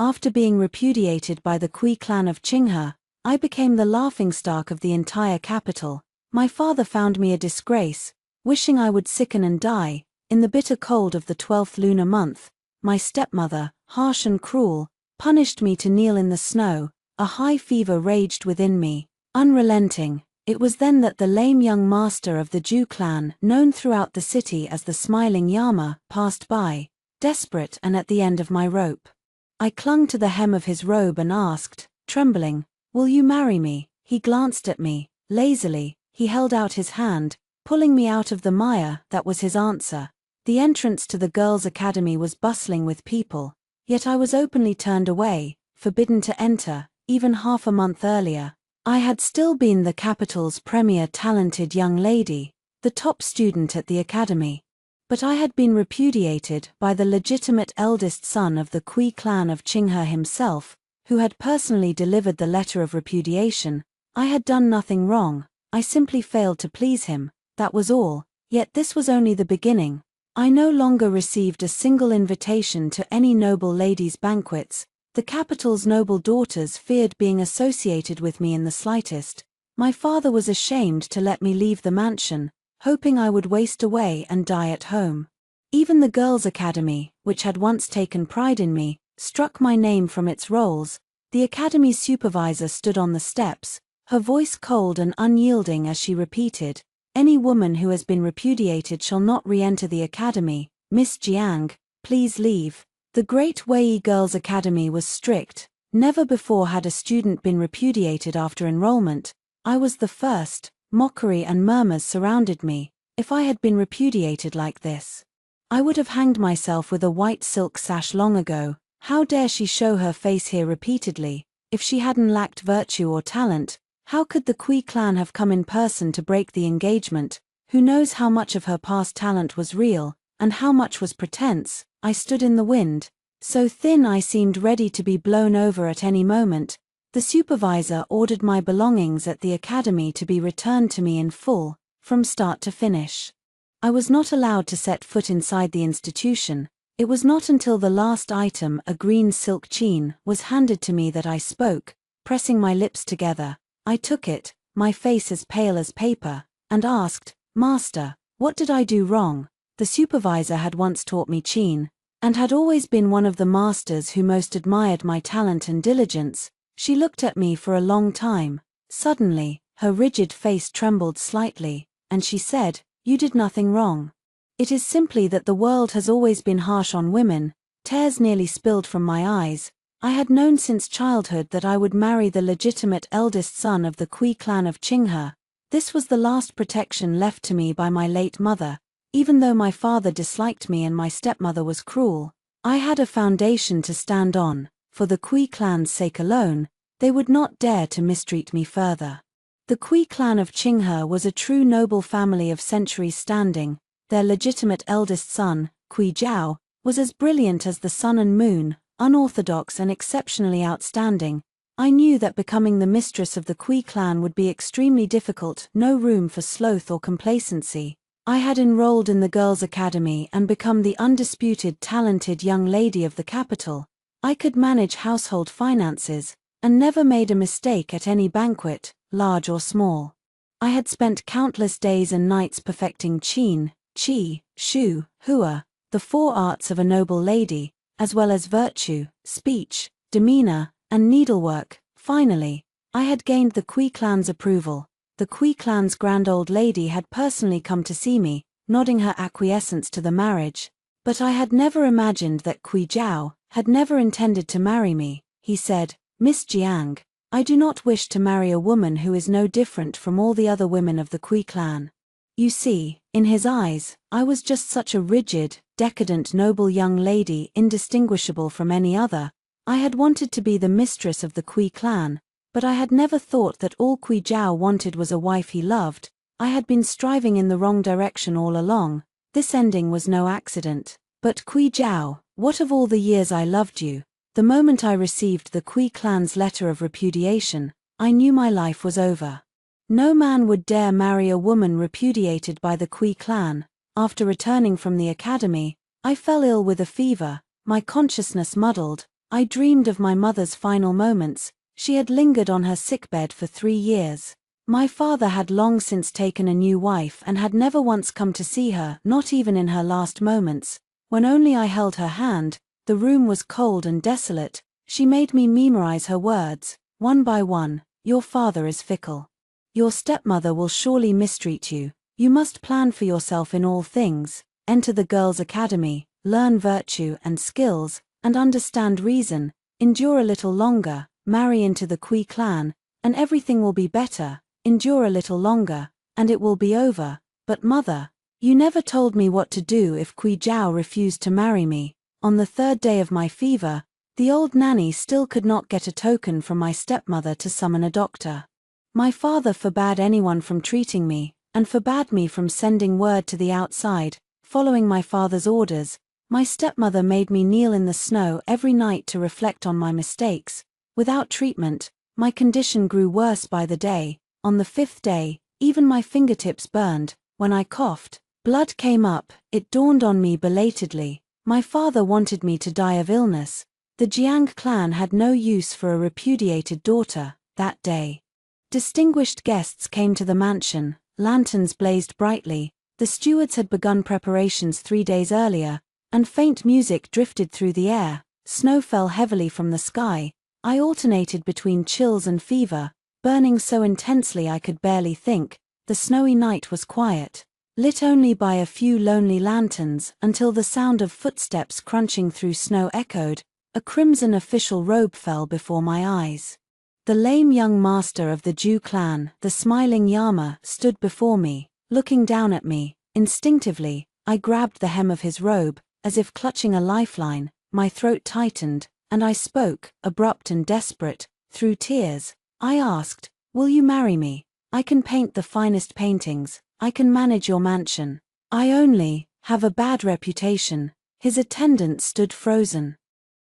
After being repudiated by the Kui clan of Qinghe, I became the laughingstock of the entire capital. My father found me a disgrace, wishing I would sicken and die. In the bitter cold of the 12th lunar month, my stepmother, harsh and cruel, punished me to kneel in the snow. A high fever raged within me, unrelenting. It was then that the lame young master of the Zhou clan, known throughout the city as the Smiling Yama, passed by, desperate and at the end of my rope. I clung to the hem of his robe and asked, trembling, "Will you marry me?" He glanced at me, lazily. He held out his hand, pulling me out of the mire. That was his answer. The entrance to the girls' academy was bustling with people, yet I was openly turned away, forbidden to enter. Even half a month earlier, I had still been the capital's premier talented young lady, the top student at the academy. But I had been repudiated by the legitimate eldest son of the Kui clan of Qinghe himself, who had personally delivered the letter of repudiation. I had done nothing wrong, I simply failed to please him, that was all. Yet this was only the beginning. I no longer received a single invitation to any noble ladies' banquets. The capital's noble daughters feared being associated with me in the slightest. My father was ashamed to let me leave the mansion, hoping I would waste away and die at home. Even the girls' academy, which had once taken pride in me, struck my name from its rolls. The academy's supervisor stood on the steps, her voice cold and unyielding as she repeated, "Any woman who has been repudiated shall not re-enter the academy. Miss Jiang, please leave." The Great Wei Girls' Academy was strict. Never before had a student been repudiated after enrollment. I was the first. Mockery and murmurs surrounded me. If I had been repudiated like this, I would have hanged myself with a white silk sash long ago. How dare she show her face here repeatedly? If she hadn't lacked virtue or talent, how could the Kui clan have come in person to break the engagement? Who knows how much of her past talent was real, and how much was pretense? I stood in the wind, so thin I seemed ready to be blown over at any moment. The supervisor ordered my belongings at the academy to be returned to me in full, from start to finish. I was not allowed to set foot inside the institution. It was not until the last item, a green silk chain, was handed to me that I spoke, pressing my lips together. I took it, my face as pale as paper, and asked, "Master, what did I do wrong?" The supervisor had once taught me Qin, and had always been one of the masters who most admired my talent and diligence. She looked at me for a long time. Suddenly, her rigid face trembled slightly, and she said, "You did nothing wrong. It is simply that the world has always been harsh on women." Tears nearly spilled from my eyes. I had known since childhood that I would marry the legitimate eldest son of the Kui clan of Qinghe. This was the last protection left to me by my late mother. Even though my father disliked me and my stepmother was cruel, I had a foundation to stand on. For the Kui clan's sake alone, they would not dare to mistreat me further. The Kui clan of Qinghe was a true noble family of centuries standing. Their legitimate eldest son, Kui Jiao, was as brilliant as the sun and moon, unorthodox and exceptionally outstanding. I knew that becoming the mistress of the Kui clan would be extremely difficult, no room for sloth or complacency. I had enrolled in the girls' academy and become the undisputed talented young lady of the capital. I could manage household finances, and never made a mistake at any banquet, large or small. I had spent countless days and nights perfecting Qin, Qi, Shu, Hua, the four arts of a noble lady, as well as virtue, speech, demeanor, and needlework. Finally, I had gained the Kui clan's approval. The Kui clan's grand old lady had personally come to see me, nodding her acquiescence to the marriage. But I had never imagined that Kui Jiao had never intended to marry me. He said, "Miss Jiang, I do not wish to marry a woman who is no different from all the other women of the Kui clan." You see, in his eyes, I was just such a rigid, decadent noble young lady indistinguishable from any other. I had wanted to be the mistress of the Kui clan, but I had never thought that all Kui Jiao wanted was a wife he loved. I had been striving in the wrong direction all along. This ending was no accident. But Kui Jiao, what of all the years I loved you? The moment I received the Kui clan's letter of repudiation, I knew my life was over. No man would dare marry a woman repudiated by the Kui clan. After returning from the academy, I fell ill with a fever, my consciousness muddled. I dreamed of my mother's final moments. She had lingered on her sickbed for 3 years. My father had long since taken a new wife and had never once come to see her, not even in her last moments. When only I held her hand, the room was cold and desolate. She made me memorize her words, one by one. Your father is fickle. Your stepmother will surely mistreat you. You must plan for yourself in all things, enter the girls' academy, learn virtue and skills, and understand reason, endure a little longer, marry into the Kui clan, and everything will be better, endure a little longer, and it will be over. But mother, you never told me what to do if Kui Jiao refused to marry me. On the 3rd day of my fever, the old nanny still could not get a token from my stepmother to summon a doctor. My father forbade anyone from treating me, and forbade me from sending word to the outside. Following my father's orders, my stepmother made me kneel in the snow every night to reflect on my mistakes. Without treatment, my condition grew worse by the day. On the 5th day, even my fingertips burned. When I coughed, blood came up. It dawned on me belatedly. My father wanted me to die of illness. The Jiang clan had no use for a repudiated daughter that day. Distinguished guests came to the mansion. Lanterns blazed brightly. The stewards had begun preparations 3 days earlier, and faint music drifted through the air. Snow fell heavily from the sky. I alternated between chills and fever, burning so intensely I could barely think. The snowy night was quiet, lit only by a few lonely lanterns, until the sound of footsteps crunching through snow echoed. A crimson official robe fell before my eyes. The lame young master of the Zhu clan, the smiling Yama, stood before me, looking down at me. Instinctively, I grabbed the hem of his robe, as if clutching a lifeline. My throat tightened, and I spoke, abrupt and desperate, through tears. I asked, "Will you marry me? I can paint the finest paintings, I can manage your mansion. I only have a bad reputation." His attendant stood frozen,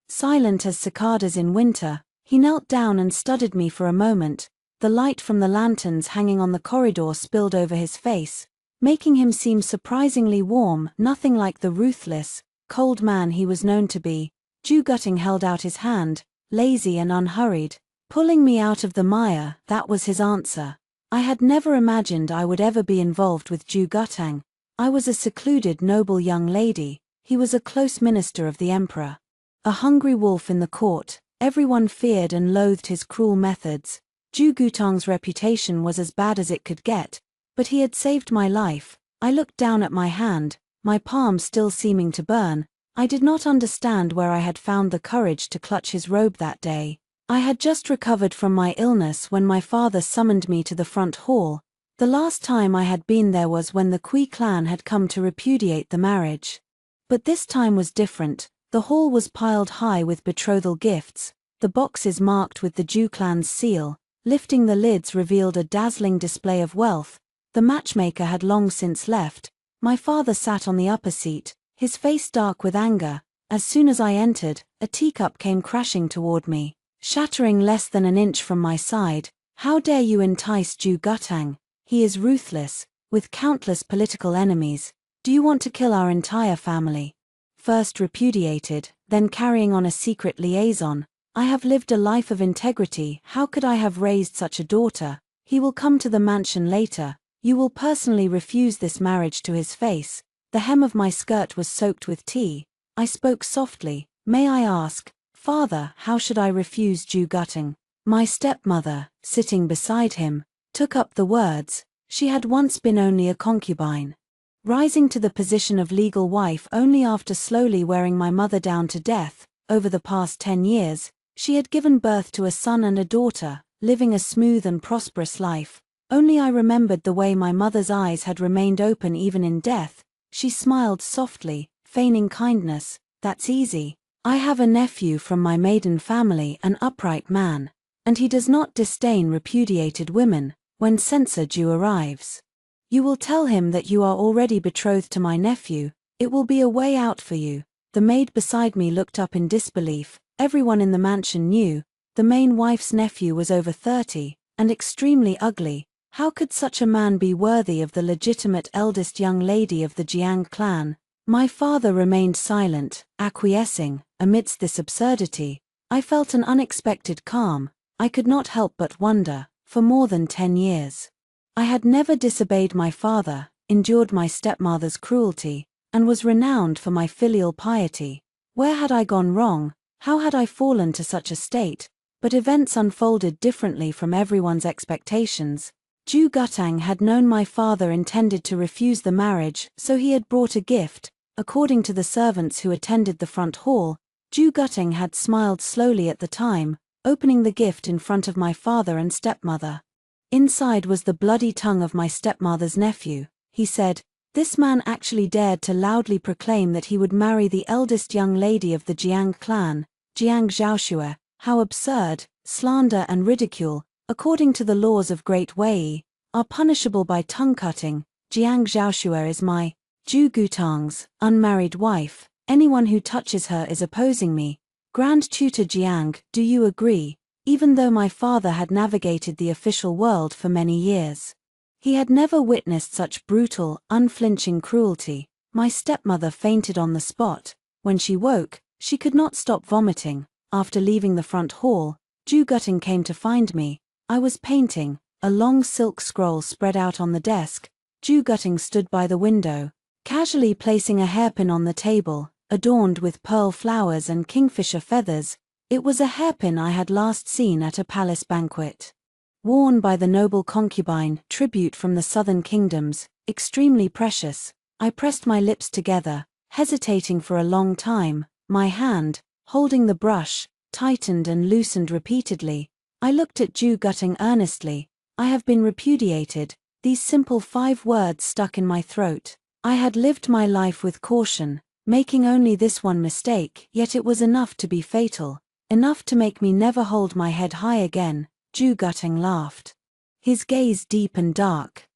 silent as cicadas in winter. He knelt down and studied me for a moment. The light from the lanterns hanging on the corridor spilled over his face, making him seem surprisingly warm, nothing like the ruthless, cold man he was known to be. Zhu Gutting held out his hand, lazy and unhurried, pulling me out of the mire. That was his answer. I had never imagined I would ever be involved with Zhu Gutang. I was a secluded noble young lady, he was a close minister of the emperor. A hungry wolf in the court, everyone feared and loathed his cruel methods. Zhu Gutang's reputation was as bad as it could get, but he had saved my life. I looked down at my hand, my palm still seeming to burn. I did not understand where I had found the courage to clutch his robe that day. I had just recovered from my illness when my father summoned me to the front hall. The last time I had been there was when the Kui clan had come to repudiate the marriage. But this time was different. The hall was piled high with betrothal gifts, the boxes marked with the Zhu clan's seal. Lifting the lids revealed a dazzling display of wealth. The matchmaker had long since left. My father sat on the upper seat, his face dark with anger. As soon as I entered, a teacup came crashing toward me, shattering less than an inch from my side. "How dare you entice Zhu Gutang? He is ruthless, with countless political enemies. Do you want to kill our entire family?" First repudiated, then carrying on a secret liaison. I have lived a life of integrity. How could I have raised such a daughter? He will come to the mansion later. You will personally refuse this marriage to his face. The hem of my skirt was soaked with tea. I spoke softly. "May I ask, Father, how should I refuse Zhu Gutang?" My stepmother, sitting beside him, took up the words. She had once been only a concubine, rising to the position of legal wife only after slowly wearing my mother down to death. Over the past 10 years, she had given birth to a son and a daughter, living a smooth and prosperous life. Only I remembered the way my mother's eyes had remained open even in death. She smiled softly, feigning kindness. "That's easy. I have a nephew from my maiden family, an upright man, and he does not disdain repudiated women. When Censor Zhu arrives, you will tell him that you are already betrothed to my nephew. It will be a way out for you." The maid beside me looked up in disbelief. Everyone in the mansion knew the main wife's nephew was over 30, and extremely ugly. How could such a man be worthy of the legitimate eldest young lady of the Jiang clan? My father remained silent, acquiescing. Amidst this absurdity, I felt an unexpected calm. I could not help but wonder, for more than 10 years. I had never disobeyed my father, endured my stepmother's cruelty, and was renowned for my filial piety. Where had I gone wrong? How had I fallen to such a state? But events unfolded differently from everyone's expectations. Ju Gutang had known my father intended to refuse the marriage, so he had brought a gift. According to the servants who attended the front hall, Ju Gutang had smiled slowly at the time, opening the gift in front of my father and stepmother. Inside was the bloody tongue of my stepmother's nephew. He said, "This man actually dared to loudly proclaim that he would marry the eldest young lady of the Jiang clan, Jiang Zhaoxue. How absurd! Slander and ridicule, according to the laws of Great Wei, are punishable by tongue-cutting. Jiang Zhaoxue is my, Ju Gutang's, unmarried wife. Anyone who touches her is opposing me. Grand Tutor Jiang, do you agree?" Even though my father had navigated the official world for many years, he had never witnessed such brutal, unflinching cruelty. My stepmother fainted on the spot. When she woke, she could not stop vomiting. After leaving the front hall, Ju Gutang came to find me. I was painting, a long silk scroll spread out on the desk. Ju Gutang stood by the window, casually placing a hairpin on the table, adorned with pearl flowers and kingfisher feathers. It was a hairpin I had last seen at a palace banquet. Worn by the noble concubine, tribute from the southern kingdoms, extremely precious. I pressed my lips together, hesitating for a long time. My hand, holding the brush, tightened and loosened repeatedly. I looked at Ju Gutang earnestly. "I have been repudiated." These simple 5 words stuck in my throat. I had lived my life with caution, making only this one mistake, yet it was enough to be fatal. Enough to make me never hold my head high again. Ju Gutang laughed. His gaze deep and dark.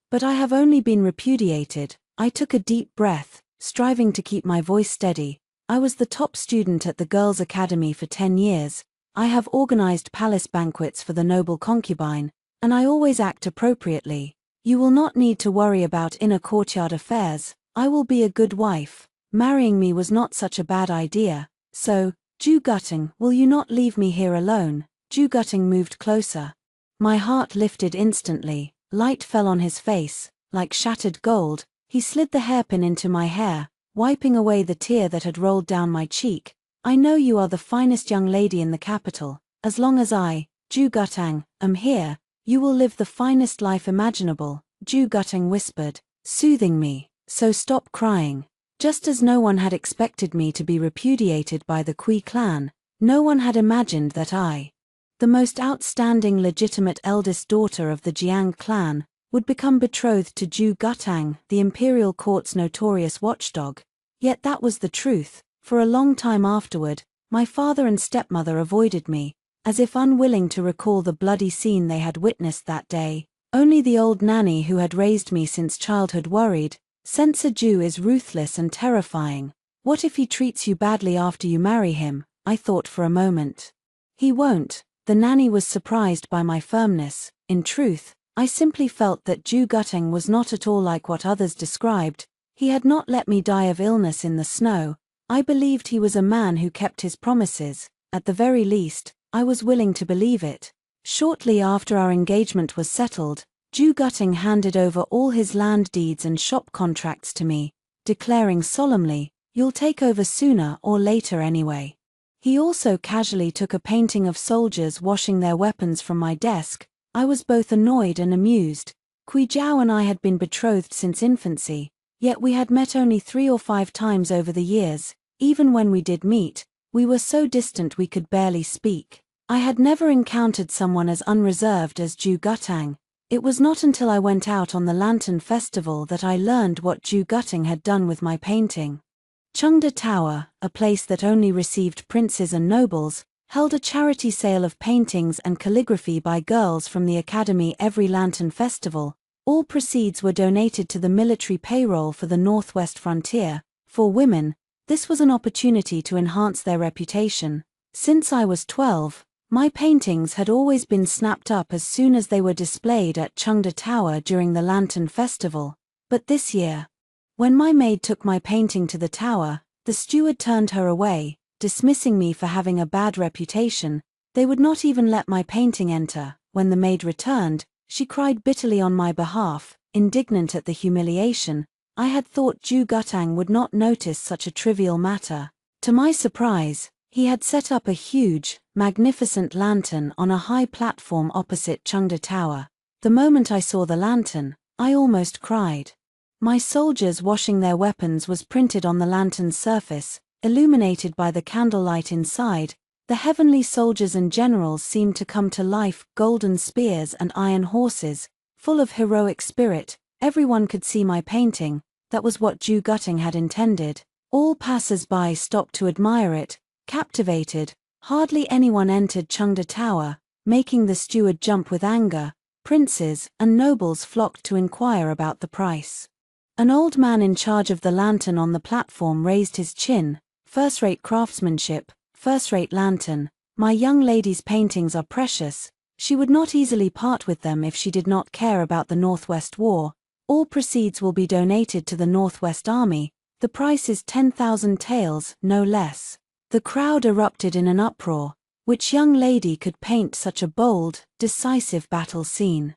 But I have only been repudiated." I took a deep breath, striving to keep my voice steady. I was the top student at the Girls' Academy for 10 years. I have organized palace banquets for the noble concubine, and I always act appropriately. You will not need to worry about inner courtyard affairs. I will be a good wife. Marrying me was not such a bad idea. So, Ju Gutang, will you not leave me here alone? Ju Gutang moved closer. My heart lifted instantly. Light fell on his face, like shattered gold. He slid the hairpin into my hair, wiping away the tear that had rolled down my cheek. "I know you are the finest young lady in the capital. As long as I, Ju Gutang, am here, you will live the finest life imaginable," Ju Gutang whispered, soothing me. "So stop crying." Just as no one had expected me to be repudiated by the Kui clan, no one had imagined that I, the most outstanding legitimate eldest daughter of the Jiang clan, would become betrothed to Ju Gutang, the imperial court's notorious watchdog. Yet that was the truth. For a long time afterward, my father and stepmother avoided me, as if unwilling to recall the bloody scene they had witnessed that day. Only the old nanny who had raised me since childhood worried. "Censor Ju is ruthless and terrifying. What if he treats you badly after you marry him?" I thought for a moment. "He won't." The nanny was surprised by my firmness. In truth, I simply felt that Ju Gutang was not at all like what others described. He had not let me die of illness in the snow. I believed he was a man who kept his promises. At the very least, I was willing to believe it. Shortly after our engagement was settled, Ju Gutang handed over all his land deeds and shop contracts to me, declaring solemnly, "You'll take over sooner or later anyway." He also casually took a painting of soldiers washing their weapons from my desk. I was both annoyed and amused. Kui Jiao and I had been betrothed since infancy, yet we had met only 3 or 5 times over the years. Even when we did meet, we were so distant we could barely speak. I had never encountered someone as unreserved as Ju Gutang. It was not until I went out on the Lantern Festival that I learned what Ju Gutang had done with my painting. Chengde Tower, a place that only received princes and nobles, held a charity sale of paintings and calligraphy by girls from the academy every Lantern Festival. All proceeds were donated to the military payroll for the Northwest frontier. For women, this was an opportunity to enhance their reputation. Since I was 12, my paintings had always been snapped up as soon as they were displayed at Chengde Tower during the Lantern Festival. But this year, when my maid took my painting to the tower, the steward turned her away. dismissing me for having a bad reputation. They would not even let my painting enter. When the maid returned, she cried bitterly on my behalf, indignant at the humiliation. I had thought Ju Gutang would not notice such a trivial matter. To my surprise, he had set up a huge, magnificent lantern on a high platform opposite Chengda Tower. The moment I saw the lantern, I almost cried. My soldiers washing their weapons was printed on the lantern's surface, illuminated by the candlelight inside. The heavenly soldiers and generals seemed to come to life, golden spears and iron horses, full of heroic spirit. Everyone could see my painting. That was what Ju Gutang had intended. All passers-by stopped to admire it, captivated. Hardly anyone entered Chengda Tower, making the steward jump with anger. Princes and nobles flocked to inquire about the price. An old man in charge of the lantern on the platform raised his chin. First-rate craftsmanship, first-rate lantern. My young lady's paintings are precious. She would not easily part with them if she did not care about the Northwest War. All proceeds will be donated to the Northwest Army. The price is 10,000 taels, no less. The crowd erupted in an uproar. Which young lady could paint such a bold, decisive battle scene?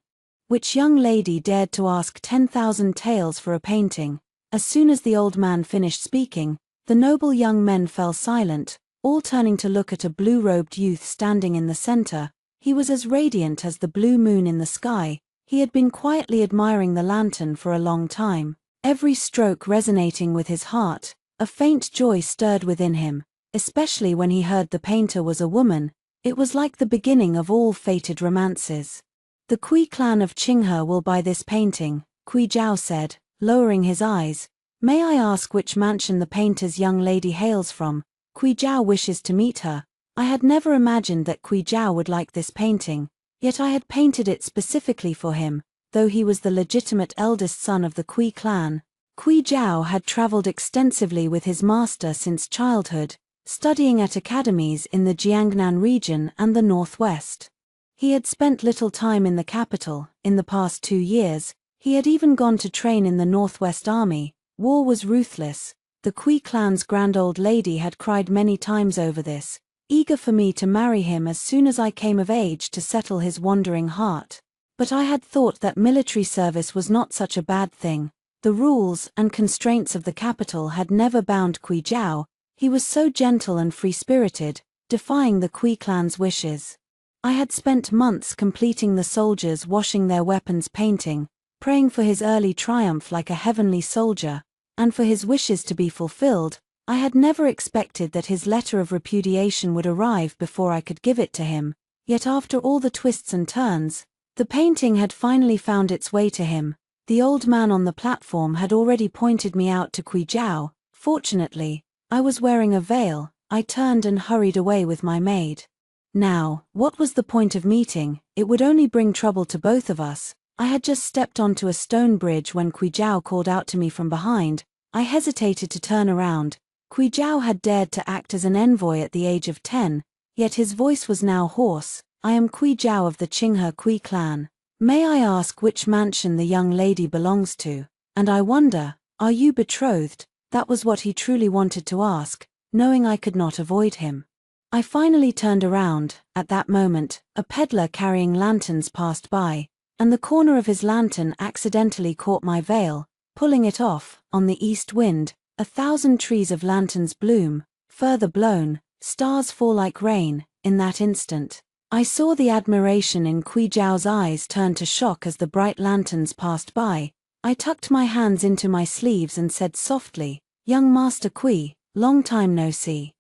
Which young lady dared to ask 10,000 taels for a painting? As soon as the old man finished speaking, the noble young men fell silent, all turning to look at a blue-robed youth standing in the center. He was as radiant as the blue moon in the sky. He had been quietly admiring the lantern for a long time, every stroke resonating with his heart. A faint joy stirred within him, especially when he heard the painter was a woman. It was like the beginning of all fated romances. The Kui clan of Qinghe will buy this painting, Kui Jiao said, lowering his eyes. May I ask which mansion the painter's young lady hails from? Kui Jiao wishes to meet her. I had never imagined that Kui Jiao would like this painting, yet I had painted it specifically for him, though he was the legitimate eldest son of the Kui clan. Kui Jiao had traveled extensively with his master since childhood, studying at academies in the Jiangnan region and the Northwest. He had spent little time in the capital. In the past 2 years, he had even gone to train in the Northwest Army. War was ruthless. The Kui clan's grand old lady had cried many times over this, eager for me to marry him as soon as I came of age to settle his wandering heart. But I had thought that military service was not such a bad thing. The rules and constraints of the capital had never bound Kui Jiao. He was so gentle and free-spirited, defying the Kui clan's wishes. I had spent months completing the soldiers washing their weapons painting, praying for his early triumph like a heavenly soldier, and for his wishes to be fulfilled. I had never expected that his letter of repudiation would arrive before I could give it to him, yet after all the twists and turns, the painting had finally found its way to him. The old man on the platform had already pointed me out to Kui Jiao. Fortunately, I was wearing a veil. I turned and hurried away with my maid. Now, what was the point of meeting? It would only bring trouble to both of us. I had just stepped onto a stone bridge when Kui Jiao called out to me from behind. I hesitated to turn around. Kui Jiao had dared to act as an envoy at the age of 10, yet his voice was now hoarse. I am Kui Jiao of the Qinghe Kui clan. May I ask which mansion the young lady belongs to? And I wonder, are you betrothed? That was what he truly wanted to ask, knowing I could not avoid him. I finally turned around. At that moment, a peddler carrying lanterns passed by, and the corner of his lantern accidentally caught my veil. Pulling it off, on the east wind, 1,000 trees of lanterns bloom, further blown, stars fall like rain. In that instant, I saw the admiration in Kui Jiao's eyes turn to shock as the bright lanterns passed by. I tucked my hands into my sleeves and said softly, "Young Master Kui, long time no see."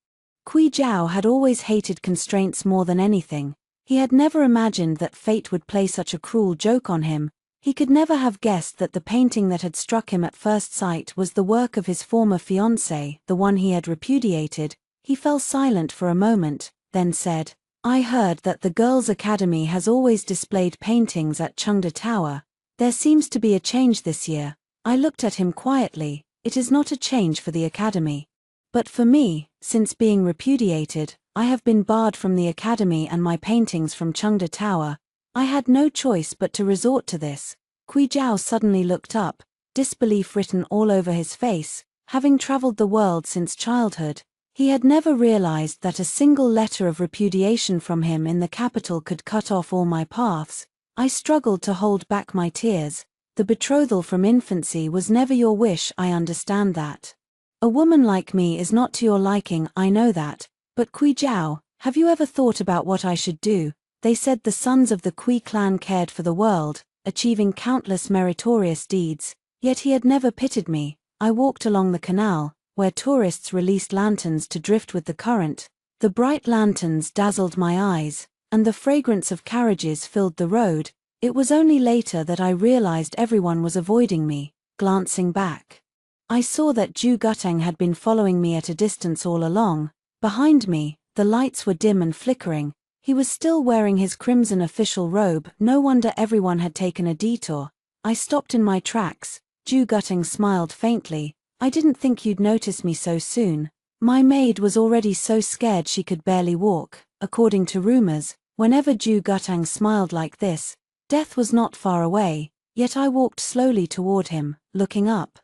Kui Jiao had always hated constraints more than anything. He had never imagined that fate would play such a cruel joke on him. He could never have guessed that the painting that had struck him at first sight was the work of his former fiancée, the one he had repudiated. He fell silent for a moment, then said, "I heard that the Girls' Academy has always displayed paintings at Chengda Tower. There seems to be a change this year." I looked at him quietly. "It is not a change for the Academy. But for me, since being repudiated, I have been barred from the Academy and my paintings from Chengda Tower. I had no choice but to resort to this." Kui Jiao suddenly looked up, disbelief written all over his face. Having traveled the world since childhood, He had never realized that a single letter of repudiation from him in the capital could cut off all my paths. I struggled to hold back my tears. The betrothal from infancy was never your wish, I understand that. A woman like me is not to your liking, I know that. But Kui Jiao, have you ever thought about what I should do? They said the sons of the Kui clan cared for the world, achieving countless meritorious deeds, yet he had never pitied me. I walked along the canal, where tourists released lanterns to drift with the current. The bright lanterns dazzled my eyes, and the fragrance of carriages filled the road. It was only later that I realized everyone was avoiding me. Glancing back, I saw that Zhu Guteng had been following me at a distance all along. Behind me, the lights were dim and flickering. He was still wearing his crimson official robe. No wonder everyone had taken a detour. I stopped in my tracks. Zhu Guteng smiled faintly. I didn't think you'd notice me so soon. My maid was already so scared she could barely walk. According to rumors, whenever Zhu Guteng smiled like this, death was not far away, yet I walked slowly toward him, looking up.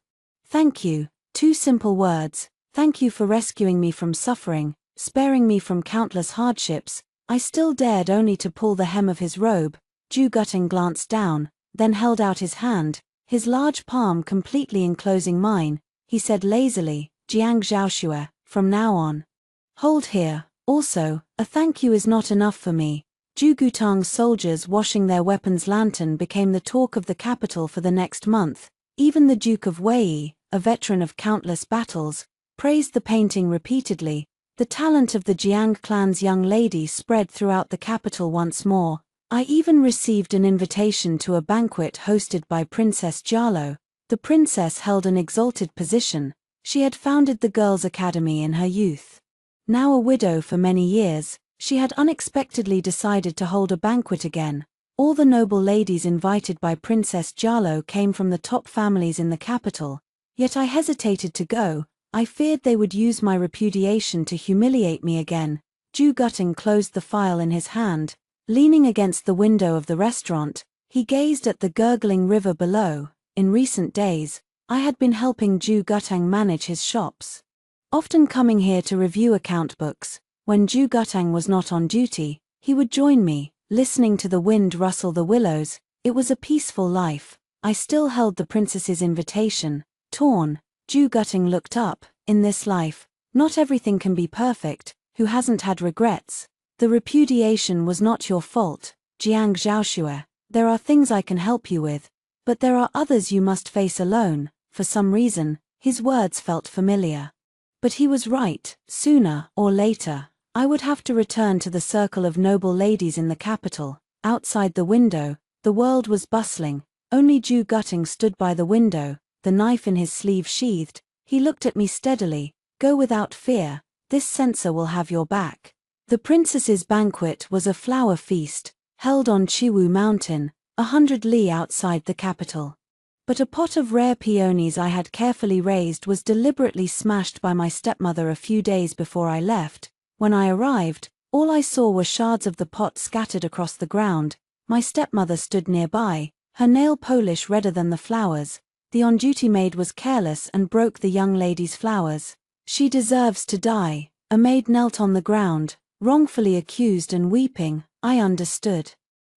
Thank you. 2 simple words. Thank you for rescuing me from suffering, sparing me from countless hardships. I still dared only to pull the hem of his robe. Zhu Guteng glanced down, then held out his hand, his large palm completely enclosing mine. He said lazily, Jiang Zhaoxue, from now on. Hold here. Also, a thank you is not enough for me. Zhu Gutang's soldiers washing their weapons lantern became the talk of the capital for the next month. Even the Duke of Wei, a veteran of countless battles, praised the painting repeatedly. The talent of the Jiang clan's young lady spread throughout the capital once more. I even received an invitation to a banquet hosted by Princess Jialo. The princess held an exalted position. She had founded the Girls' Academy in her youth. Now a widow for many years, she had unexpectedly decided to hold a banquet again. All the noble ladies invited by Princess Jialo came from the top families in the capital. Yet I hesitated to go. I feared they would use my repudiation to humiliate me again. Zhu Guteng closed the file in his hand. Leaning against the window of the restaurant, he gazed at the gurgling river below. In recent days, I had been helping Zhu Guteng manage his shops. Often coming here to review account books. When Zhu Guteng was not on duty, he would join me, listening to the wind rustle the willows. It was a peaceful life. I still held the princess's invitation. Torn, Zhu Guteng looked up. In this life, not everything can be perfect. Who hasn't had regrets? The repudiation was not your fault, Jiang Zhaoxue. There are things I can help you with, but there are others you must face alone. For some reason, his words felt familiar. But he was right. Sooner or later, I would have to return to the circle of noble ladies in the capital. Outside the window, the world was bustling. Only Zhu Guteng stood by the window, the knife in his sleeve sheathed. He looked at me steadily. Go without fear. This censor will have your back. The princess's banquet was a flower feast, held on Chiwu Mountain, 100 li outside the capital. But a pot of rare peonies I had carefully raised was deliberately smashed by my stepmother a few days before I left. When I arrived, all I saw were shards of the pot scattered across the ground. My stepmother stood nearby, her nail polish redder than the flowers. The on-duty maid was careless and broke the young lady's flowers. She deserves to die. A maid knelt on the ground, wrongfully accused and weeping. I understood.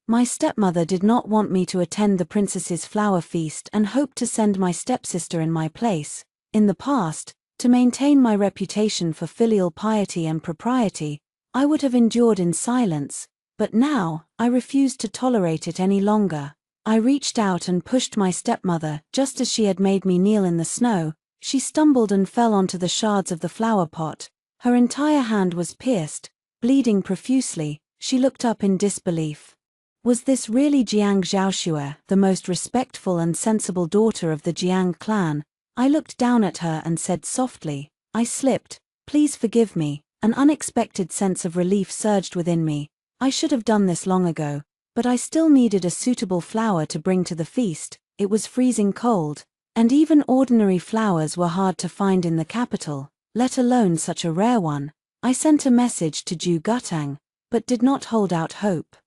My stepmother did not want me to attend the princess's flower feast and hoped to send my stepsister in my place. In the past, to maintain my reputation for filial piety and propriety, I would have endured in silence, but now, I refused to tolerate it any longer. I reached out and pushed my stepmother, just as she had made me kneel in the snow. She stumbled and fell onto the shards of the flower pot. Her entire hand was pierced, bleeding profusely. She looked up in disbelief. Was this really Jiang Zhaoxue, the most respectful and sensible daughter of the Jiang clan? I looked down at her and said softly, I slipped. Please forgive me. An unexpected sense of relief surged within me. I should have done this long ago, but I still needed a suitable flower to bring to the feast. It was freezing cold, and even ordinary flowers were hard to find in the capital, let alone such a rare one. I sent a message to Zhu Gutang, but did not hold out hope.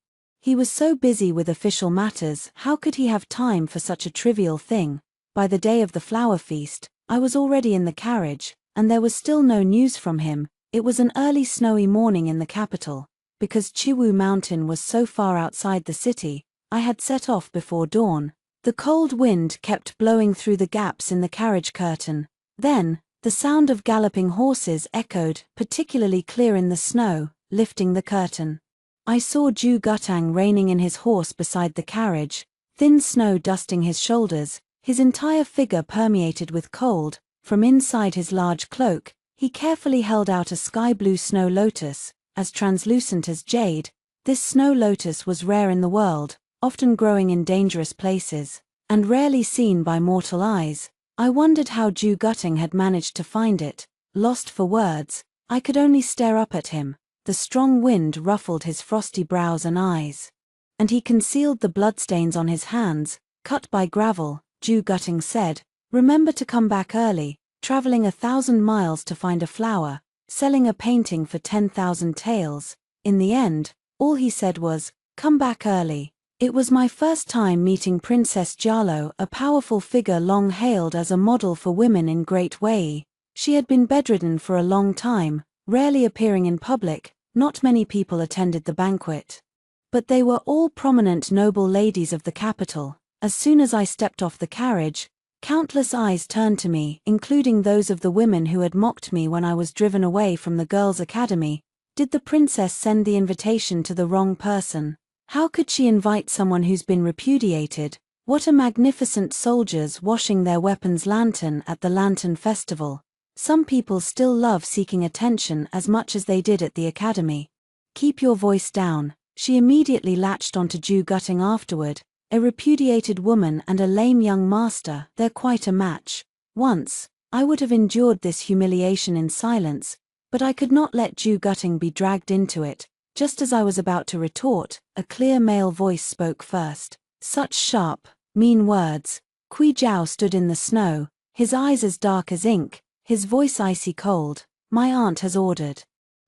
He was so busy with official matters, how could he have time for such a trivial thing? By the day of the flower feast, I was already in the carriage, and there was still no news from him. It was an early snowy morning in the capital. Because Chiwu Mountain was so far outside the city, I had set off before dawn. The cold wind kept blowing through the gaps in the carriage curtain. Then, the sound of galloping horses echoed, particularly clear in the snow, lifting the curtain. I saw Ju Gutang reining in his horse beside the carriage, thin snow dusting his shoulders, his entire figure permeated with cold. From inside his large cloak, he carefully held out a sky-blue snow lotus, as translucent as jade. This snow lotus was rare in the world, often growing in dangerous places, and rarely seen by mortal eyes. I wondered how Ju Gutang had managed to find it. Lost for words, I could only stare up at him. The strong wind ruffled his frosty brows and eyes. And he concealed the bloodstains on his hands, cut by gravel. Ju Gutang said, "Remember to come back early, traveling 1,000 miles to find a flower, selling a painting for 10,000 taels." In the end, all he said was, "Come back early." It was my first time meeting Princess Jalo, a powerful figure long hailed as a model for women in Great Wei. She had been bedridden for a long time, rarely appearing in public. Not many people attended the banquet. But they were all prominent noble ladies of the capital. As soon as I stepped off the carriage, countless eyes turned to me, including those of the women who had mocked me when I was driven away from the girls' academy. Did the princess send the invitation to the wrong person? How could she invite someone who's been repudiated? What a magnificent soldiers washing their weapons lantern at the Lantern Festival. Some people still love seeking attention as much as they did at the academy. Keep your voice down. She immediately latched onto Ju Gutang afterward. A repudiated woman and a lame young master, they're quite a match. Once, I would have endured this humiliation in silence, but I could not let Ju Gutang be dragged into it. Just as I was about to retort, a clear male voice spoke first. Such sharp, mean words. Kui Jiao stood in the snow, his eyes as dark as ink, his voice icy cold. "My aunt has ordered.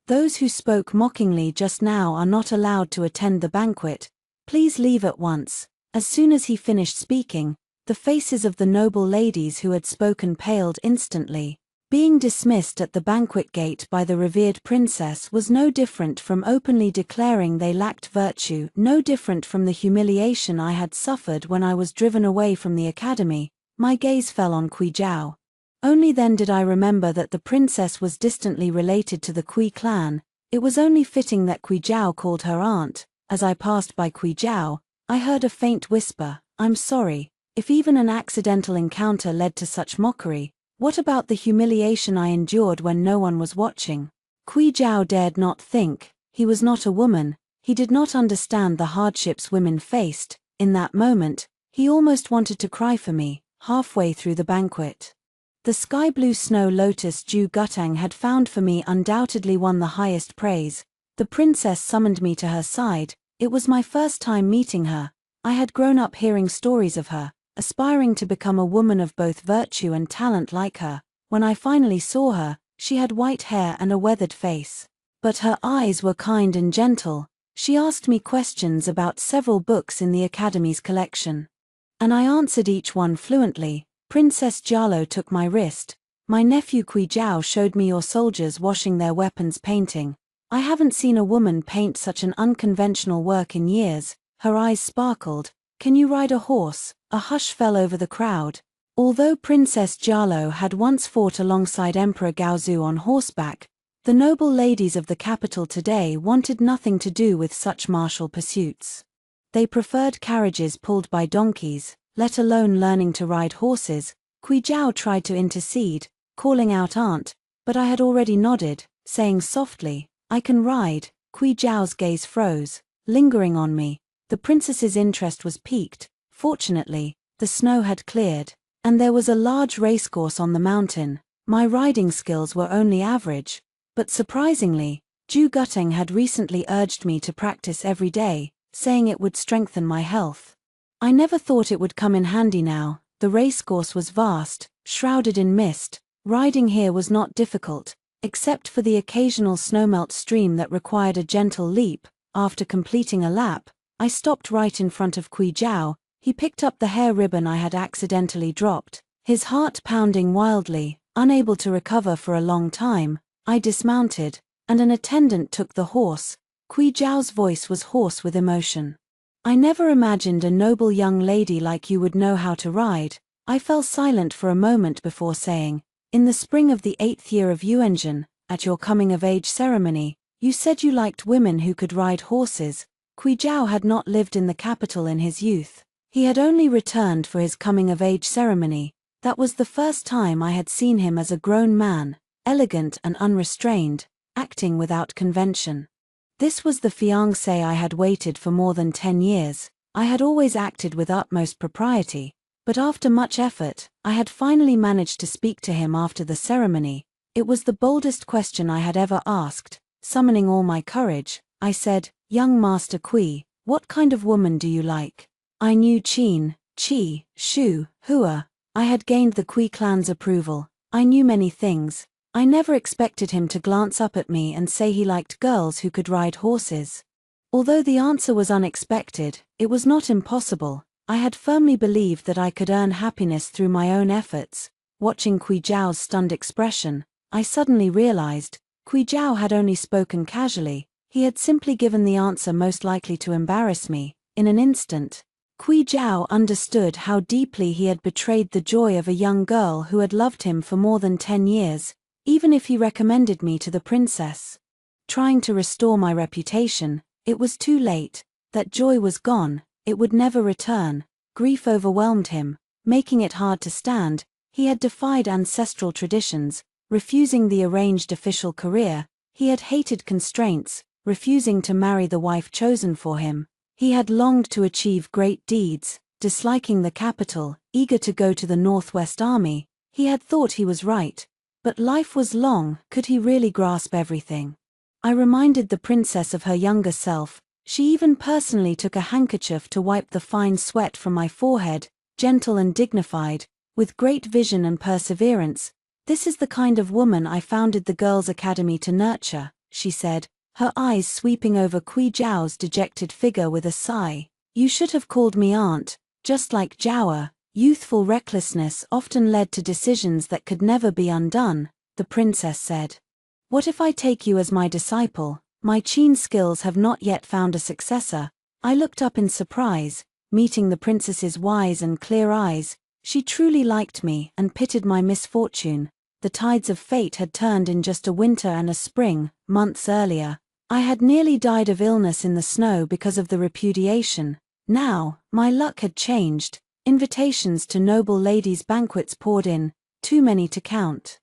Those who spoke mockingly just now are not allowed to attend the banquet. Please leave at once." As soon as he finished speaking, the faces of the noble ladies who had spoken paled instantly. Being dismissed at the banquet gate by the revered princess was no different from openly declaring they lacked virtue, no different from the humiliation I had suffered when I was driven away from the academy. My gaze fell on Kui Jiao. Only then did I remember that the princess was distantly related to the Kui clan. It was only fitting that Kui Jiao called her aunt. As I passed by Kui Jiao, I heard a faint whisper, "I'm sorry." If even an accidental encounter led to such mockery, what about the humiliation I endured when no one was watching? Kui Jiao dared not think. He was not a woman. He did not understand the hardships women faced. In that moment, he almost wanted to cry for me. Halfway through the banquet, the sky-blue snow lotus Ju Gutang had found for me undoubtedly won the highest praise. The princess summoned me to her side. It was my first time meeting her. I had grown up hearing stories of her, aspiring to become a woman of both virtue and talent like her. When I finally saw her, she had white hair and a weathered face. But her eyes were kind and gentle. She asked me questions about several books in the Academy's collection, and I answered each one fluently. Princess Jalo took my wrist. "My nephew Kui Jiao showed me your soldiers washing their weapons painting. I haven't seen a woman paint such an unconventional work in years." Her eyes sparkled. "Can you ride a horse?" A hush fell over the crowd. Although Princess Jalo had once fought alongside Emperor Gaozu on horseback, the noble ladies of the capital today wanted nothing to do with such martial pursuits. They preferred carriages pulled by donkeys, let alone learning to ride horses. Kui Jiao tried to intercede, calling out "Aunt," but I had already nodded, saying softly, "I can ride." Kui Jiao's gaze froze, lingering on me. The princess's interest was piqued. Fortunately, the snow had cleared, and there was a large racecourse on the mountain. My riding skills were only average, but surprisingly, Ju Gutang had recently urged me to practice every day, saying it would strengthen my health. I never thought it would come in handy now. The racecourse was vast, shrouded in mist. Riding here was not difficult, except for the occasional snowmelt stream that required a gentle leap. After completing a lap, I stopped right in front of Kui Jiao. He picked up the hair ribbon I had accidentally dropped. His heart pounding wildly, unable to recover for a long time, I dismounted, and an attendant took the horse. Kui Zhao's voice was hoarse with emotion. I never imagined a noble young lady like you would know how to ride. I fell silent for a moment before saying, in the spring of the 8th year of Yuanzhen, at your coming-of-age ceremony, you said you liked women who could ride horses. Kui Zhao had not lived in the capital in his youth. He had only returned for his coming-of-age ceremony. That was the first time I had seen him as a grown man, elegant and unrestrained, acting without convention. This was the fiancé I had waited for more than 10 years. I had always acted with utmost propriety, but after much effort, I had finally managed to speak to him after the ceremony. It was the boldest question I had ever asked. Summoning all my courage, I said, "Young Master Kui, what kind of woman do you like?" I knew Qin, Qi, Shu, Hua. I had gained the Kui clan's approval. I knew many things. I never expected him to glance up at me and say he liked girls who could ride horses. Although the answer was unexpected, it was not impossible. I had firmly believed that I could earn happiness through my own efforts. Watching Kui Zhao's stunned expression, I suddenly realized, Kui Zhao had only spoken casually. He had simply given the answer most likely to embarrass me. In an instant, Kui Zhao understood how deeply he had betrayed the joy of a young girl who had loved him for more than 10 years. Even if he recommended me to the princess, trying to restore my reputation, it was too late. That joy was gone, it would never return. Grief overwhelmed him, making it hard to stand. He had defied ancestral traditions, refusing the arranged official career. He had hated constraints, refusing to marry the wife chosen for him. He had longed to achieve great deeds, disliking the capital, eager to go to the Northwest Army. He had thought he was right. But life was long, could he really grasp everything? I reminded the princess of her younger self. She even personally took a handkerchief to wipe the fine sweat from my forehead, gentle and dignified, with great vision and perseverance. "This is the kind of woman I founded the Girls' Academy to nurture," she said, her eyes sweeping over Kui Zhao's dejected figure with a sigh. "You should have called me aunt, just like Zhao. Youthful recklessness often led to decisions that could never be undone," the princess said. "What if I take you as my disciple? My Qin skills have not yet found a successor." I looked up in surprise, meeting the princess's wise and clear eyes. She truly liked me and pitied my misfortune. The tides of fate had turned in just a winter and a spring. Months earlier, I had nearly died of illness in the snow because of the repudiation. Now, my luck had changed. Invitations to noble ladies' banquets poured in, too many to count.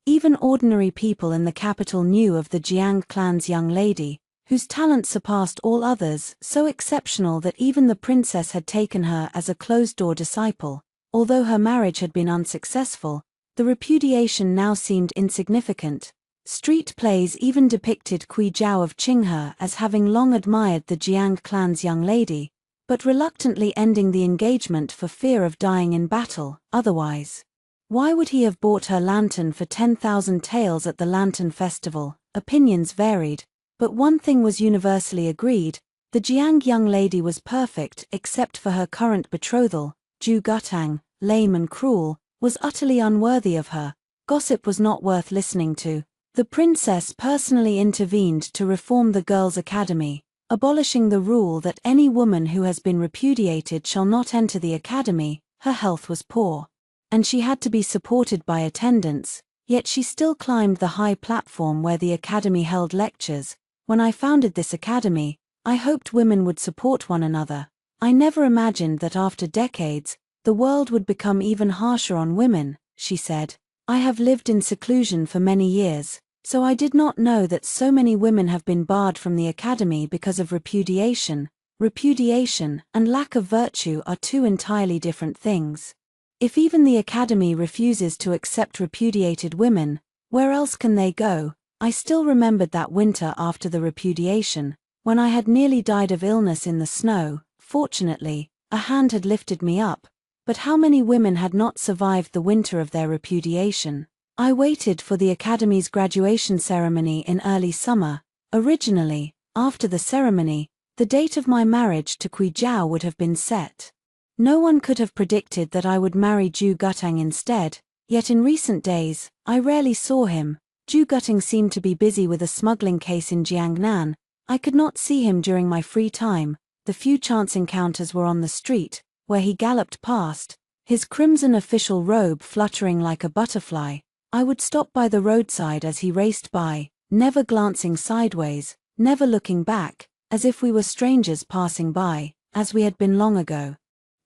Even ordinary people in the capital knew of the Jiang clan's young lady, whose talent surpassed all others, so exceptional that even the princess had taken her as a closed-door disciple. Although her marriage had been unsuccessful, the repudiation now seemed insignificant. Street plays even depicted Kui Zhao of Qinghe as having long admired the Jiang clan's young lady, but reluctantly ending the engagement for fear of dying in battle. Otherwise, why would he have bought her lantern for 10,000 taels at the Lantern Festival? Opinions varied, but one thing was universally agreed: the Jiang young lady was perfect except for her current betrothal. Zhu Gutang, lame and cruel, was utterly unworthy of her. Gossip was not worth listening to. The princess personally intervened to reform the Girls' Academy, abolishing the rule that any woman who has been repudiated shall not enter the academy. Her health was poor, and she had to be supported by attendants, yet she still climbed the high platform where the academy held lectures. "When I founded this academy, I hoped women would support one another. I never imagined that after decades, the world would become even harsher on women," she said. "I have lived in seclusion for many years, so I did not know that so many women have been barred from the academy because of repudiation. Repudiation and lack of virtue are two entirely different things. If even the academy refuses to accept repudiated women, where else can they go?" I still remembered that winter after the repudiation, when I had nearly died of illness in the snow. Fortunately, a hand had lifted me up. But how many women had not survived the winter of their repudiation? I waited for the academy's graduation ceremony in early summer. Originally, after the ceremony, the date of my marriage to Kui Zhao would have been set. No one could have predicted that I would marry Zhu Gutang instead, yet in recent days, I rarely saw him. Zhu Guting seemed to be busy with a smuggling case in Jiangnan. I could not see him during my free time. The few chance encounters were on the street, where he galloped past, his crimson official robe fluttering like a butterfly. I would stop by the roadside as he raced by, never glancing sideways, never looking back, as if we were strangers passing by, as we had been long ago.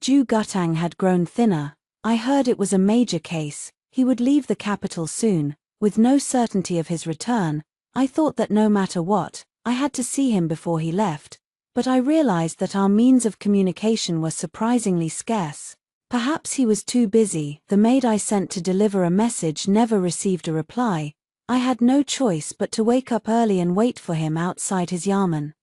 Zhu Guting had grown thinner. I heard it was a major case. He would leave the capital soon, with no certainty of his return. I thought that no matter what, I had to see him before he left, but I realized that our means of communication were surprisingly scarce. Perhaps he was too busy. The maid I sent to deliver a message never received a reply. I had no choice but to wake up early and wait for him outside his yamen.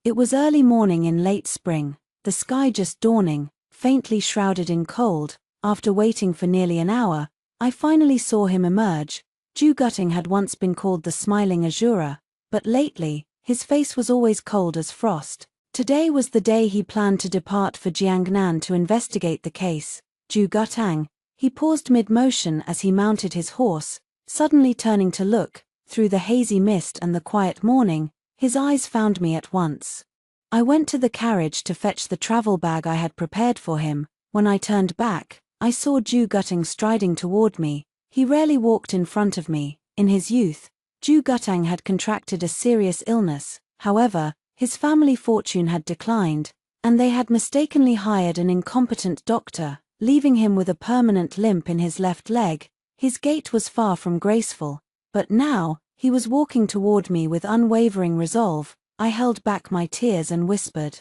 It was early morning in late spring, the sky just dawning, faintly shrouded in cold. After waiting for nearly an hour, I finally saw him emerge. Zhu Guting had once been called the smiling Azura, but lately, his face was always cold as frost. Today was the day he planned to depart for Jiangnan to investigate the case. Zhu Guting. He paused mid-motion as he mounted his horse, suddenly turning to look. Through the hazy mist and the quiet morning, his eyes found me at once. I went to the carriage to fetch the travel bag I had prepared for him. When I turned back, I saw Zhu Guting striding toward me. He rarely walked in front of me. In his youth, Zhu Guting had contracted a serious illness. However, his family fortune had declined, and they had mistakenly hired an incompetent doctor, leaving him with a permanent limp in his left leg. His gait was far from graceful, but now, he was walking toward me with unwavering resolve. I held back my tears and whispered,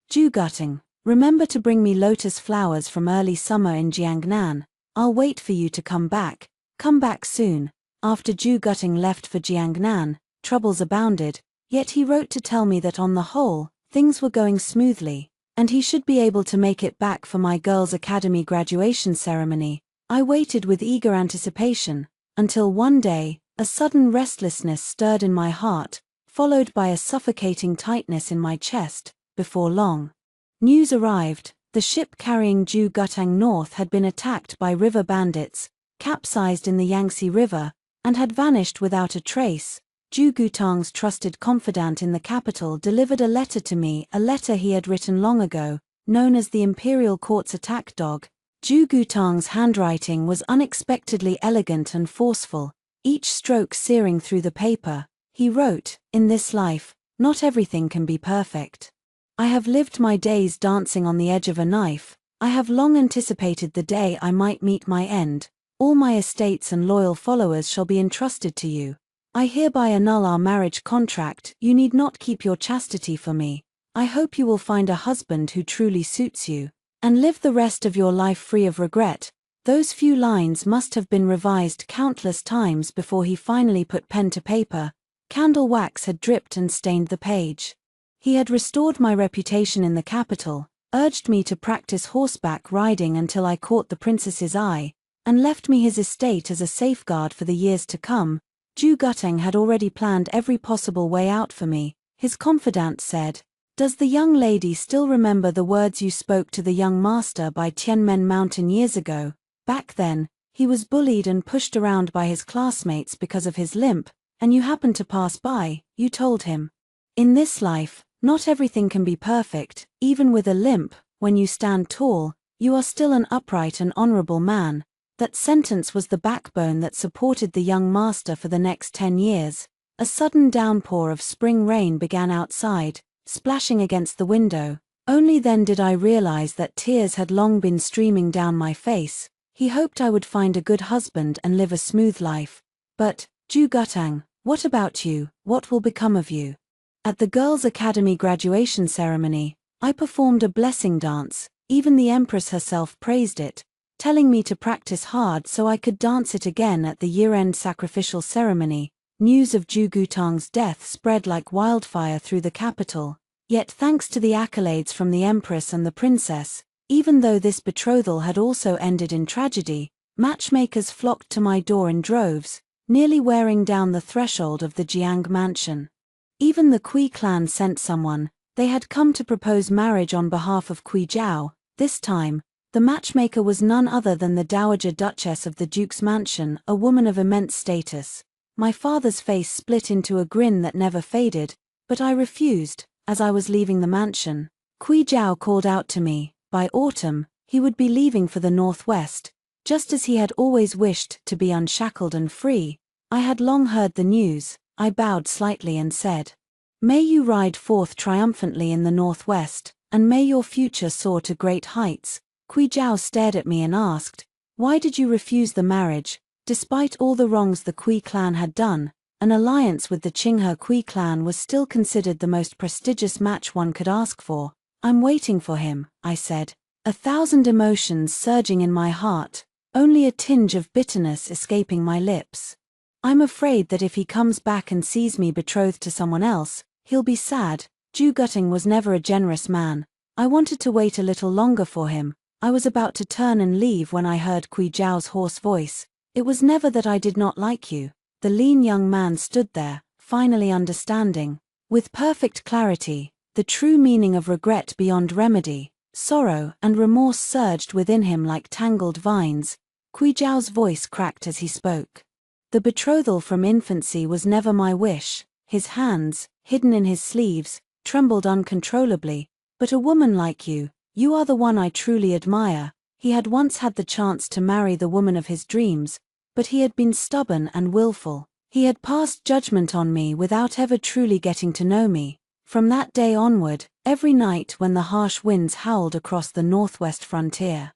"Zhu Guting, remember to bring me lotus flowers from early summer in Jiangnan. I'll wait for you to come back. Come back soon." After Zhu Guting left for Jiangnan, troubles abounded, yet he wrote to tell me that on the whole, things were going smoothly, and he should be able to make it back for my girls' academy graduation ceremony. I waited with eager anticipation, until one day, a sudden restlessness stirred in my heart, followed by a suffocating tightness in my chest. Before long, news arrived. The ship carrying Zhu Guting north had been attacked by river bandits, capsized in the Yangtze River, and had vanished without a trace. Zhu Guting's trusted confidant in the capital delivered a letter to me, a letter he had written long ago, known as the Imperial Court's attack dog. Zhu Guting's handwriting was unexpectedly elegant and forceful, each stroke searing through the paper. He wrote, "In this life, not everything can be perfect. I have lived my days dancing on the edge of a knife. I have long anticipated the day I might meet my end. All my estates and loyal followers shall be entrusted to you. I hereby annul our marriage contract. You need not keep your chastity for me. I hope you will find a husband who truly suits you, and live the rest of your life free of regret." Those few lines must have been revised countless times before he finally put pen to paper. Candle wax had dripped and stained the page. He had restored my reputation in the capital, urged me to practice horseback riding until I caught the princess's eye, and left me his estate as a safeguard for the years to come. Zhu Guting had already planned every possible way out for me. His confidant said, "Does the young lady still remember the words you spoke to the young master by Tianmen Mountain years ago? Back then, he was bullied and pushed around by his classmates because of his limp, and you happened to pass by. You told him, 'In this life, not everything can be perfect. Even with a limp, when you stand tall, you are still an upright and honorable man.'" That sentence was the backbone that supported the young master for the next 10 years. A sudden downpour of spring rain began outside, splashing against the window. Only then did I realize that tears had long been streaming down my face. He hoped I would find a good husband and live a smooth life. But, Zhu Guting, what about you? What will become of you? At the Girls' Academy graduation ceremony, I performed a blessing dance. Even the Empress herself praised it, telling me to practice hard so I could dance it again at the year-end sacrificial ceremony. News of Zhu Guting's death spread like wildfire through the capital. Yet thanks to the accolades from the Empress and the Princess, even though this betrothal had also ended in tragedy, matchmakers flocked to my door in droves, nearly wearing down the threshold of the Jiang mansion. Even the Kui clan sent someone. They had come to propose marriage on behalf of Kui Zhao. This time, the matchmaker was none other than the Dowager Duchess of the Duke's mansion, a woman of immense status. My father's face split into a grin that never faded, but I refused. As I was leaving the mansion, Kui Jiao called out to me. By autumn, he would be leaving for the northwest, just as he had always wished to be unshackled and free. I had long heard the news. I bowed slightly and said, "May you ride forth triumphantly in the northwest, and may your future soar to great heights." Kui Jiao stared at me and asked, "Why did you refuse the marriage?" Despite all the wrongs the Kui clan had done, an alliance with the Qinghe Kui clan was still considered the most prestigious match one could ask for. "I'm waiting for him," I said, 1,000 emotions surging in my heart, only a tinge of bitterness escaping my lips. "I'm afraid that if he comes back and sees me betrothed to someone else, he'll be sad." Zhu Guting was never a generous man. I wanted to wait a little longer for him. I was about to turn and leave when I heard Kui Jiao's hoarse voice. "It was never that I did not like you." The lean young man stood there, finally understanding, with perfect clarity, the true meaning of regret beyond remedy. Sorrow and remorse surged within him like tangled vines. Kui Jiao's voice cracked as he spoke. "The betrothal from infancy was never my wish." His hands, hidden in his sleeves, trembled uncontrollably. "But a woman like you, you are the one I truly admire." He had once had the chance to marry the woman of his dreams, but he had been stubborn and willful. He had passed judgment on me without ever truly getting to know me. From that day onward, every night when the harsh winds howled across the northwest frontier,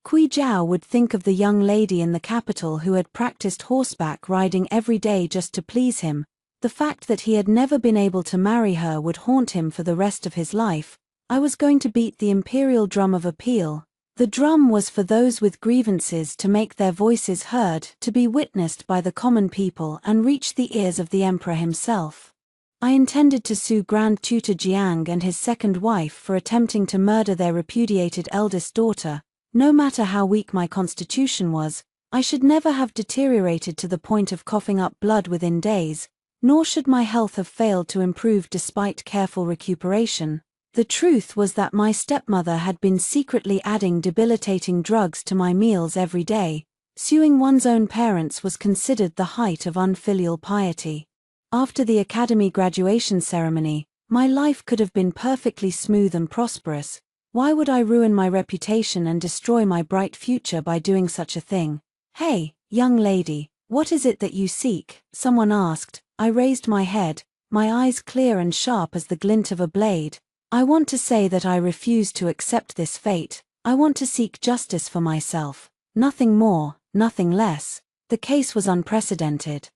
Kui Jiao would think of the young lady in the capital who had practiced horseback riding every day just to please him. The fact that he had never been able to marry her would haunt him for the rest of his life. I was going to beat the imperial drum of appeal. The drum was for those with grievances to make their voices heard, to be witnessed by the common people and reach the ears of the emperor himself. I intended to sue Grand Tutor Jiang and his second wife for attempting to murder their repudiated eldest daughter. No matter how weak my constitution was, I should never have deteriorated to the point of coughing up blood within days, nor should my health have failed to improve despite careful recuperation. The truth was that my stepmother had been secretly adding debilitating drugs to my meals every day. Suing one's own parents was considered the height of unfilial piety. After the academy graduation ceremony, my life could have been perfectly smooth and prosperous. Why would I ruin my reputation and destroy my bright future by doing such a thing? "Hey, young lady, what is it that you seek?" someone asked. I raised my head, my eyes clear and sharp as the glint of a blade. "I want to say that I refuse to accept this fate. I want to seek justice for myself. Nothing more, nothing less." The case was unprecedented.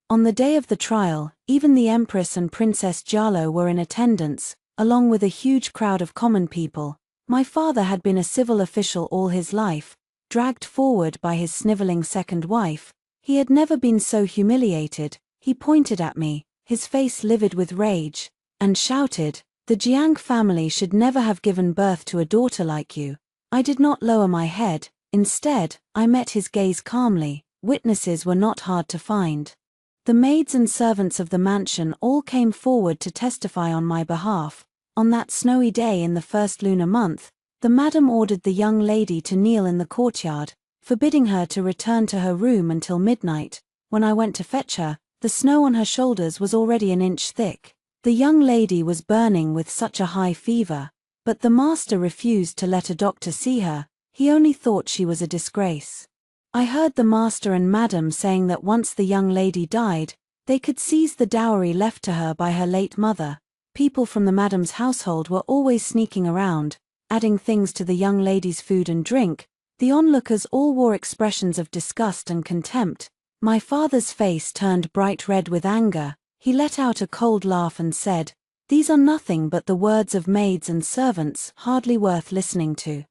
On the day of the trial, even the Empress and Princess Jialo were in attendance, along with a huge crowd of common people. My father had been a civil official all his life, dragged forward by his sniveling second wife. He had never been so humiliated. He pointed at me, his face livid with rage, and shouted, "The Jiang family should never have given birth to a daughter like you." I did not lower my head. Instead, I met his gaze calmly. Witnesses were not hard to find. The maids and servants of the mansion all came forward to testify on my behalf. On that snowy day in the first lunar month, the madam ordered the young lady to kneel in the courtyard, forbidding her to return to her room until midnight. When I went to fetch her, the snow on her shoulders was already an inch thick. The young lady was burning with such a high fever, but the master refused to let a doctor see her. He only thought she was a disgrace. I heard the master and madam saying that once the young lady died, they could seize the dowry left to her by her late mother. People from the madam's household were always sneaking around, adding things to the young lady's food and drink. The onlookers all wore expressions of disgust and contempt. My father's face turned bright red with anger. He let out a cold laugh and said, "These are nothing but the words of maids and servants, hardly worth listening to."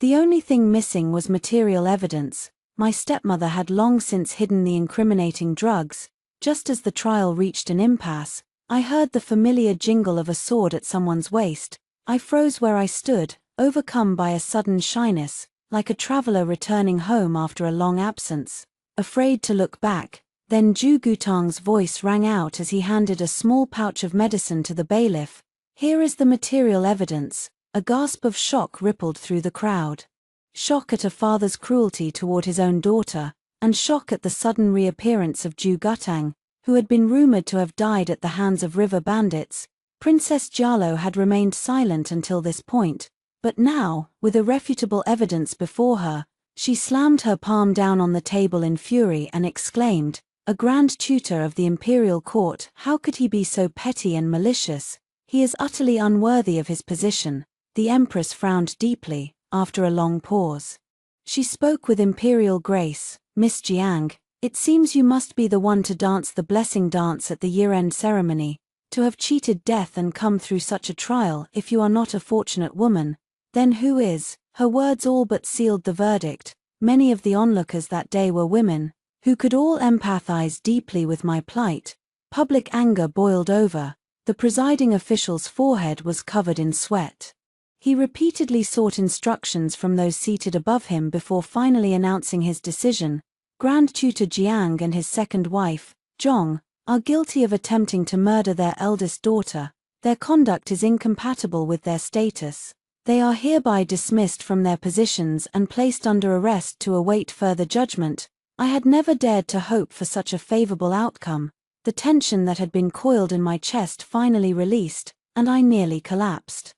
The only thing missing was material evidence. My stepmother had long since hidden the incriminating drugs. Just as the trial reached an impasse, I heard the familiar jingle of a sword at someone's waist. I froze where I stood, overcome by a sudden shyness, like a traveler returning home after a long absence, afraid to look back. Then Zhu Gutang's voice rang out as he handed a small pouch of medicine to the bailiff. "Here is the material evidence." A gasp of shock rippled through the crowd. Shock at a father's cruelty toward his own daughter, and shock at the sudden reappearance of Zhu Gutang. who had been rumored to have died at the hands of river bandits, Princess Giallo had remained silent until this point, but now, with irrefutable evidence before her, she slammed her palm down on the table in fury and exclaimed, "A Grand Tutor of the imperial court, how could he be so petty and malicious? He is utterly unworthy of his position." The Empress frowned deeply, after a long pause. She spoke with imperial grace, "Miss Jiang, it seems you must be the one to dance the blessing dance at the year-end ceremony, to have cheated death and come through such a trial. If you are not a fortunate woman, then who is?" Her words all but sealed the verdict. Many of the onlookers that day were women, who could all empathize deeply with my plight. Public anger boiled over. The presiding official's forehead was covered in sweat. He repeatedly sought instructions from those seated above him before finally announcing his decision. Grand Tutor Jiang and his second wife, Zhong, are guilty of attempting to murder their eldest daughter. Their conduct is incompatible with their status. They are hereby dismissed from their positions and placed under arrest to await further judgment. I had never dared to hope for such a favorable outcome. The tension that had been coiled in my chest finally released, and I nearly collapsed.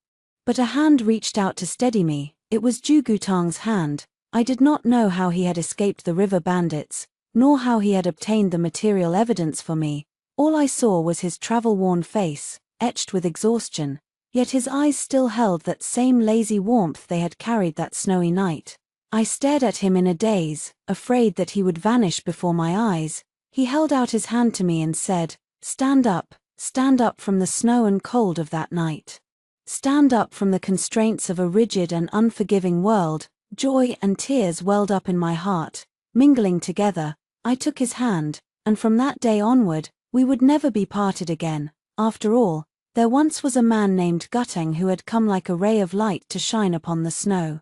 But a hand reached out to steady me. It was Zhu Gutang's hand. I did not know how he had escaped the river bandits, nor how he had obtained the material evidence for me. All I saw was his travel-worn face, etched with exhaustion, yet his eyes still held that same lazy warmth they had carried that snowy night. I stared at him in a daze, afraid that he would vanish before my eyes. He held out his hand to me and said, stand up from the snow and cold of that night. Stand up from the constraints of a rigid and unforgiving world." Joy and tears welled up in my heart, mingling together. I took his hand, and from that day onward, we would never be parted again. After all, there once was a man named Gutang who had come like a ray of light to shine upon the snow.